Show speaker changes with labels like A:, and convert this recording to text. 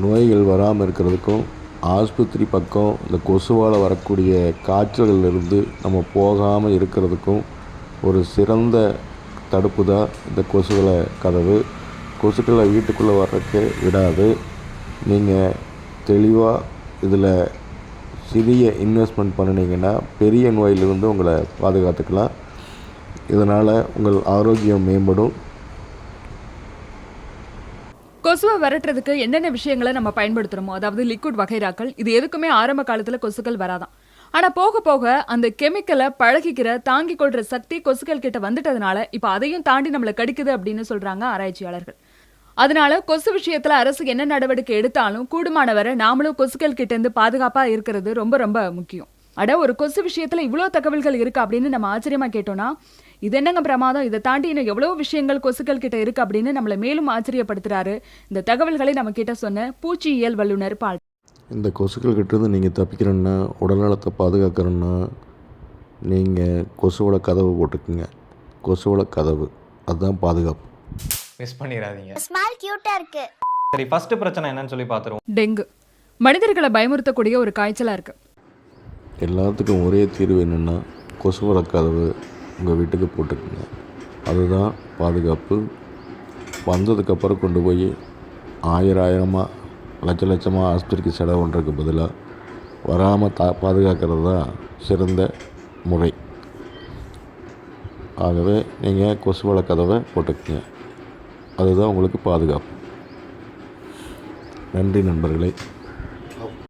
A: நோய்கள் வராமல் இருக்கிறதுக்கும், ஆஸ்பத்திரி பக்கம் இந்த கொசுவால் வரக்கூடிய காய்ச்சல்களிலிருந்து நம்ம போகாமல் இருக்கிறதுக்கும் ஒரு சிறந்த தடுப்பு தான் இந்த கொசுவலை கதவு. கொசுக்களை வீட்டுக்குள்ளே வர்றதுக்கு விடாது. நீங்கள் தெளிவாக இதில் சிறிய இன்வெஸ்ட்மெண்ட் பண்ணினீங்கன்னா பெரிய நோயிலிருந்து உங்களை பாதுகாத்துக்கலாம். இதனால் உங்கள் ஆரோக்கியம் மேம்படும்.
B: கொசுவை விரட்டுறதுக்கு என்னென்ன விஷயங்களை நம்ம பயன்படுத்துகிறோமோ, அதாவது லிக்விட் வகைராக்கள், இது எதுக்குமே ஆரம்ப காலத்தில் கொசுக்கள் வராதான். ஆனால் போக போக அந்த கெமிக்கலை பழகிக்கிற தாங்கி கொள்கிற சக்தி கொசுக்கள் கிட்ட வந்துட்டதுனால இப்போ அதையும் தாண்டி நம்மளை கடிக்குது அப்படின்னு சொல்கிறாங்க ஆராய்ச்சியாளர்கள். அதனால கொசு விஷயத்தில் அரசு என்ன நடவடிக்கை எடுத்தாலும் கூடுமான வரை நாமளும் கொசுக்கள் கிட்டேருந்து பாதுகாப்பாக இருக்கிறது ரொம்ப ரொம்ப முக்கியம். ஒரு கொசு விஷயத்தில் இவ்வளோ தகவல்கள் இருக்கு அப்படின்னு நம்ம ஆச்சரியமாக கேட்டோம்னா, இது என்னங்க பிரமாதம், இதை தாண்டி இன்னும் எவ்வளோ விஷயங்கள் கொசுக்கள் கிட்ட இருக்கு அப்படின்னு நம்மளை மேலும் ஆச்சரியப்படுத்துறாரு இந்த தகவல்களை நம்ம கிட்ட சொன்ன பூச்சியியல் வல்லுநர் பால்.
A: இந்த கொசுக்கள் கிட்டேருந்து நீங்கள் தப்பிக்கிறோன்னா, உடல்நலத்தை பாதுகாக்கிறோன்னா, நீங்கள் கொசுவோட கதவு போட்டுக்குங்க. கொசுவோட கதவு அதுதான் பாதுகாப்பு.
C: மிஸ் பண்ணிடாதீங்க.
D: ஸ்மைல் கியூட்டா இருக்கு.
C: சரி, ஃபர்ஸ்ட் பிரச்சனை என்னன்னு சொல்லி பார்த்துருவோம்.
B: டெங்கு மனிதர்களை பயமுறுத்தக்கூடிய ஒரு காய்ச்சலாக இருக்கு.
A: எல்லாத்துக்கும் ஒரே தீர்வு என்னென்னா, கொசுவோட கதவு உங்கள் வீட்டுக்கு போட்டுக்குங்க. அதுதான் பாதுகாப்பு. வந்ததுக்கப்புறம் கொண்டு போய் ஆயிரமாக லட்சமாக ஆஸ்பத்திரிக்கு செலவு பண்ணுறதுக்கு பதிலாக வராமல் பாதுகாக்கிறது தான் சிறந்த முறை. ஆகவே நீங்கள் கொசுவோட கதவை போட்டுக்குங்க. அதுதான் உங்களுக்கு பாதுகாப்பு. நன்றி நண்பர்களே.